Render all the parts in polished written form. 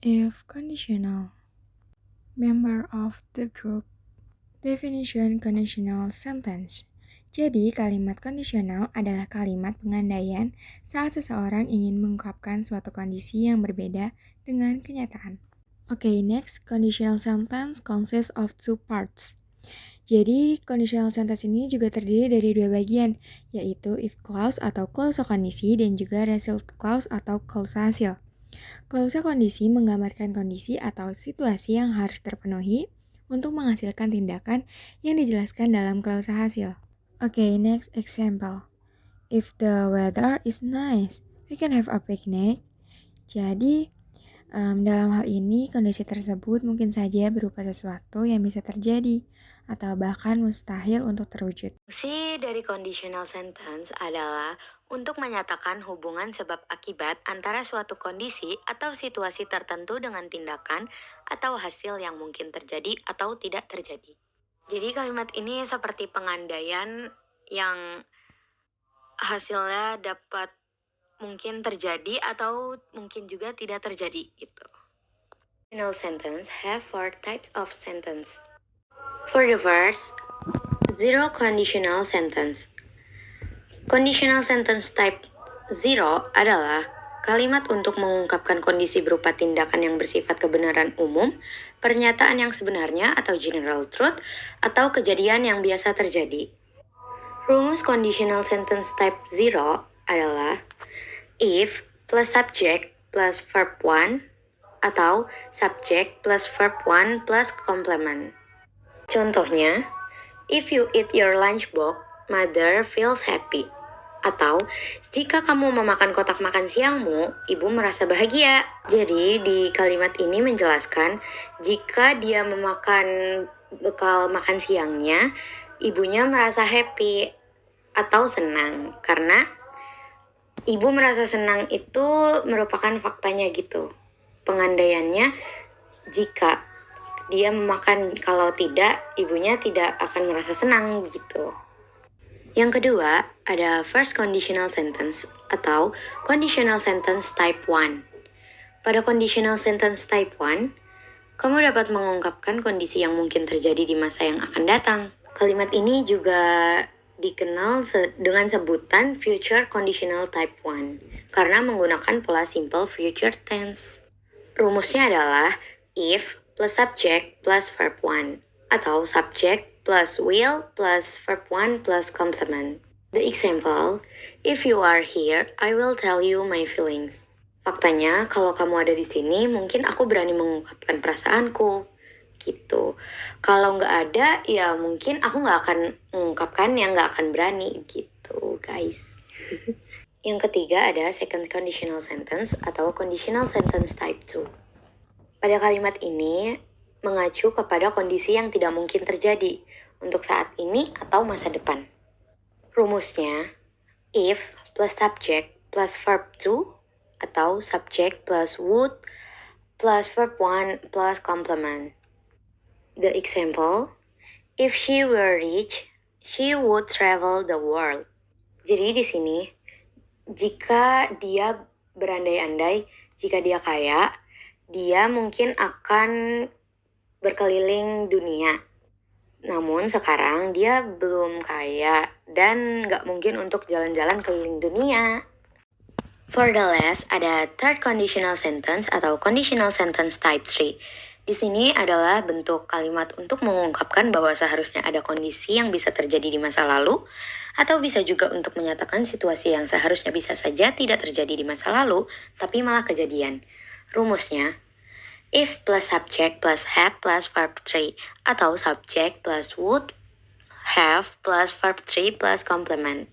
If conditional, member of the group. Definition conditional sentence. Jadi, kalimat kondisional adalah kalimat pengandaian saat seseorang ingin mengungkapkan suatu kondisi yang berbeda dengan kenyataan. Okay, next, conditional sentence consists of two parts. Jadi, conditional sentence ini juga terdiri dari dua bagian, yaitu if clause atau klausa kondisi dan juga result clause atau klausa hasil. Klausa kondisi menggambarkan kondisi atau situasi yang harus terpenuhi untuk menghasilkan tindakan yang dijelaskan dalam klausa hasil. Okay, next example. If the weather is nice, we can have a picnic. Jadi, dalam hal ini, kondisi tersebut mungkin saja berupa sesuatu yang bisa terjadi atau bahkan mustahil untuk terwujud. Fungsi dari conditional sentence adalah untuk menyatakan hubungan sebab akibat antara suatu kondisi atau situasi tertentu dengan tindakan atau hasil yang mungkin terjadi atau tidak terjadi. Jadi kalimat ini seperti pengandaian yang hasilnya dapat mungkin terjadi atau mungkin juga tidak terjadi gitu. Conditional sentence have four types of sentence. For the first, zero conditional sentence. Conditional sentence type zero adalah kalimat untuk mengungkapkan kondisi berupa tindakan yang bersifat kebenaran umum, pernyataan yang sebenarnya atau general truth, atau kejadian yang biasa terjadi. Rumus conditional sentence type zero adalah if plus subject plus verb 1 atau subject plus verb 1 plus complement. Contohnya, if you eat your lunchbox, mother feels happy. Atau, jika kamu memakan kotak makan siangmu, ibu merasa bahagia. Jadi, di kalimat ini menjelaskan, jika dia memakan bekal makan siangnya, ibunya merasa happy atau senang. Karena ibu merasa senang itu merupakan faktanya gitu. Pengandaiannya, jika dia memakan, kalau tidak, ibunya tidak akan merasa senang gitu. Yang kedua, ada first conditional sentence atau conditional sentence type 1. Pada conditional sentence type 1, kamu dapat mengungkapkan kondisi yang mungkin terjadi di masa yang akan datang. Kalimat ini juga dikenal dengan sebutan future conditional type 1 karena menggunakan pola simple future tense. Rumusnya adalah if plus subject plus verb 1 atau subject plus will plus verb 1 plus complement. The example, if you are here, I will tell you my feelings. Faktanya, kalau kamu ada di sini, mungkin aku berani mengungkapkan perasaanku. Gitu. Kalau nggak ada, ya mungkin aku nggak akan mengungkapkan yang nggak akan berani. Gitu, guys. Yang ketiga ada second conditional sentence atau conditional sentence type 2. Pada kalimat ini mengacu kepada kondisi yang tidak mungkin terjadi untuk saat ini atau masa depan. Rumusnya, if plus subject plus verb 2 atau subject plus would plus verb 1 plus complement. The example, if she were rich, she would travel the world. Jadi di sini, jika dia berandai-andai, jika dia kaya, dia mungkin akan berkeliling dunia. Namun sekarang dia belum kaya dan gak mungkin untuk jalan-jalan keliling dunia. For the last, ada third conditional sentence atau conditional sentence type 3. Di sini adalah bentuk kalimat untuk mengungkapkan bahwa seharusnya ada kondisi yang bisa terjadi di masa lalu, atau bisa juga untuk menyatakan situasi yang seharusnya bisa saja tidak terjadi di masa lalu, tapi malah kejadian. Rumusnya, if plus subject plus had plus verb 3 atau subject plus would have plus verb 3 plus complement.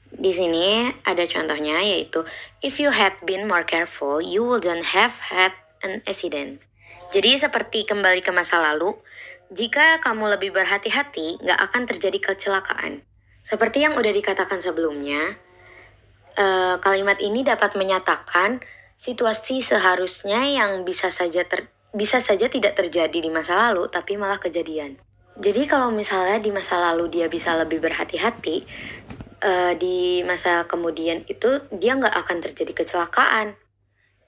Di sini ada contohnya yaitu if you had been more careful, you wouldn't have had an accident. Jadi seperti kembali ke masa lalu, jika kamu lebih berhati-hati, nggak akan terjadi kecelakaan. Seperti yang udah dikatakan sebelumnya, kalimat ini dapat menyatakan situasi seharusnya yang bisa saja tidak terjadi di masa lalu, tapi malah kejadian. Jadi kalau misalnya di masa lalu dia bisa lebih berhati-hati, di masa kemudian itu dia nggak akan terjadi kecelakaan.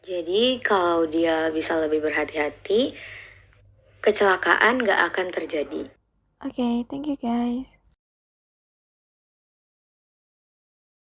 Jadi kalau dia bisa lebih berhati-hati, kecelakaan nggak akan terjadi. Oke, thank you guys.